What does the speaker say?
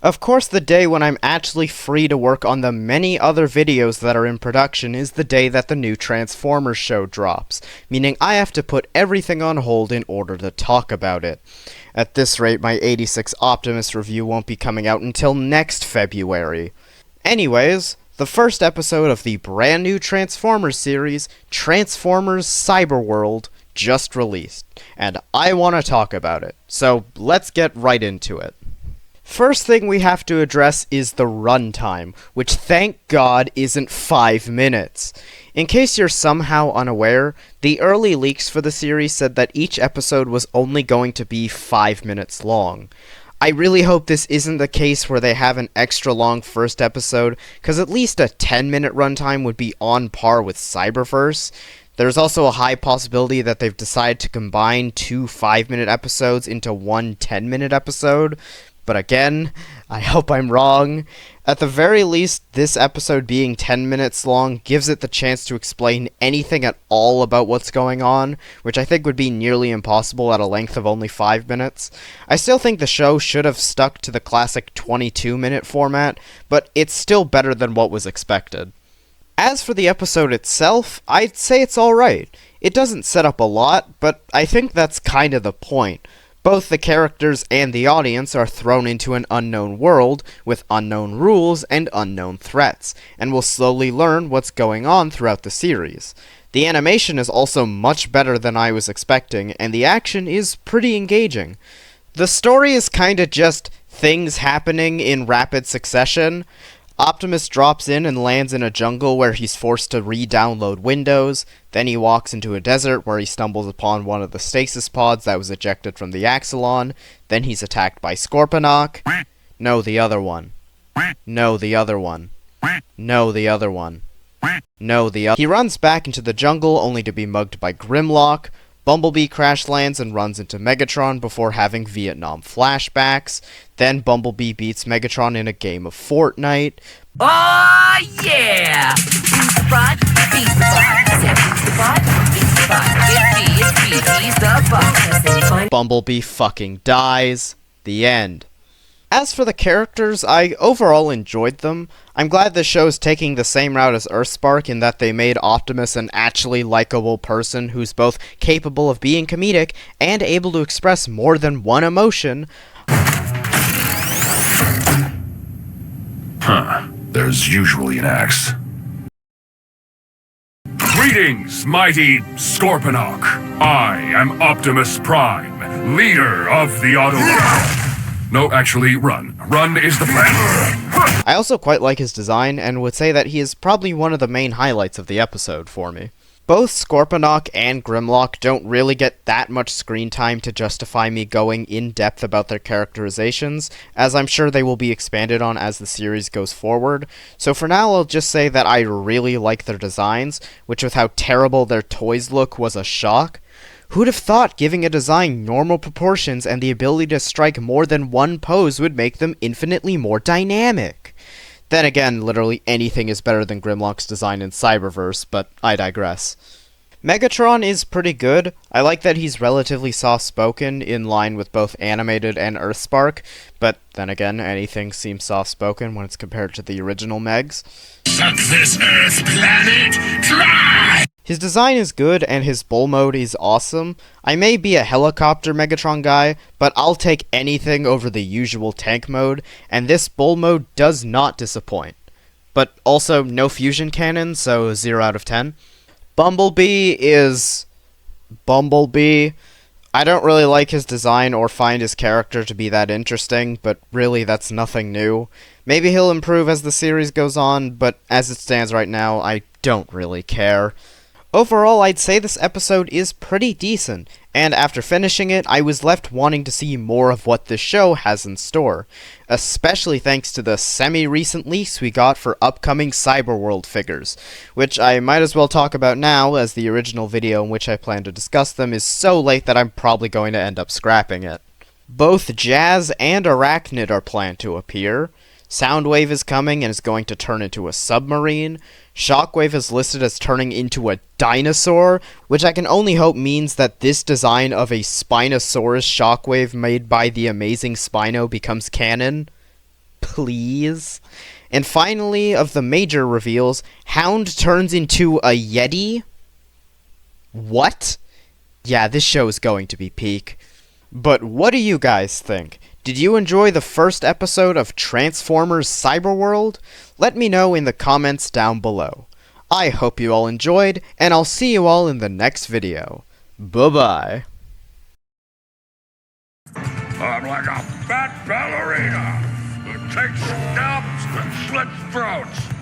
Of course, the day when I'm actually free to work on the many other videos that are in production is the day that the new Transformers show drops, meaning I have to put everything on hold in order to talk about it. At this rate, my 86 Optimus review won't be coming out until next February. Anyways, the first episode of the brand new Transformers series, Transformers Cyberworld, just released, and I want to talk about it, so let's get right into it. First thing we have to address is the runtime, which thank God isn't 5 minutes. In case you're somehow unaware, the early leaks for the series said that each episode was only going to be 5 minutes long. I really hope this isn't the case where they have an extra long first episode, cause at least a 10-minute runtime would be on par with Cyberverse. There's also a high possibility that they've decided to combine 2 5-minute episodes into one 10-minute episode. But again, I hope I'm wrong. At the very least, this episode being 10 minutes long gives it the chance to explain anything at all about what's going on, which I think would be nearly impossible at a length of only 5 minutes. I still think the show should have stuck to the classic 22-minute format, but it's still better than what was expected. As for the episode itself, I'd say it's alright. It doesn't set up a lot, but I think that's kind of the point. Both the characters and the audience are thrown into an unknown world with unknown rules and unknown threats, and will slowly learn what's going on throughout the series. The animation is also much better than I was expecting, and the action is pretty engaging. The story is kinda just things happening in rapid succession. Optimus drops in and lands in a jungle where he's forced to re-download Windows, then he walks into a desert where he stumbles upon one of the stasis pods that was ejected from the Axelon, then he's attacked by Scorponok. No, the other one. No, the other one. No, the other one. No, the other. He runs back into the jungle only to be mugged by Grimlock. Bumblebee crash lands and runs into Megatron before having Vietnam flashbacks. Then Bumblebee beats Megatron in a game of Fortnite. Oh yeah! Who's the bot? He's the bot. I said who's the bot? He's the bot. He's the bot. I said Bumblebee fucking dies. The end. As for the characters, I overall enjoyed them. I'm glad the show's taking the same route as Earthspark in that they made Optimus an actually likable person who's both capable of being comedic and able to express more than one emotion. There's usually an axe. Greetings, mighty Scorponok. I am Optimus Prime, leader of the Autobot. No, actually, run. Run is the plan. I also quite like his design, and would say that he is probably one of the main highlights of the episode for me. Both Scorponok and Grimlock don't really get that much screen time to justify me going in-depth about their characterizations, as I'm sure they will be expanded on as the series goes forward, so for now I'll just say that I really like their designs, which with how terrible their toys look was a shock. Who'd have thought giving a design normal proportions and the ability to strike more than one pose would make them infinitely more dynamic? Then again, literally anything is better than Grimlock's design in Cyberverse, but I digress. Megatron is pretty good. I like that he's relatively soft-spoken, in line with both animated and Earthspark, but then again, anything seems soft-spoken when it's compared to the original Megs. Suck this Earth planet dry! His design is good, and his bull mode is awesome. I may be a helicopter Megatron guy, but I'll take anything over the usual tank mode, and this bull mode does not disappoint. But also, no fusion cannon, so 0 out of 10. Bumblebee is Bumblebee. I don't really like his design or find his character to be that interesting, but really that's nothing new. Maybe he'll improve as the series goes on, but as it stands right now, I don't really care. Overall, I'd say this episode is pretty decent, and after finishing it, I was left wanting to see more of what this show has in store, especially thanks to the semi-recent leaks we got for upcoming Cyberworld figures, which I might as well talk about now, as the original video in which I plan to discuss them is so late that I'm probably going to end up scrapping it. Both Jazz and Arachnid are planned to appear. Soundwave is coming and is going to turn into a submarine. Shockwave is listed as turning into a dinosaur, which I can only hope means that this design of a Spinosaurus Shockwave made by the amazing Spino becomes canon. please. And finally, of the major reveals, Hound turns into a Yeti? What? Yeah, this show is going to be peak. But what do you guys think? Did you enjoy the first episode of Transformers Cyberworld? Let me know in the comments down below. I hope you all enjoyed, and I'll see you all in the next video. Bye-bye. I'm like a fat ballerina who takes scalps and slits throats.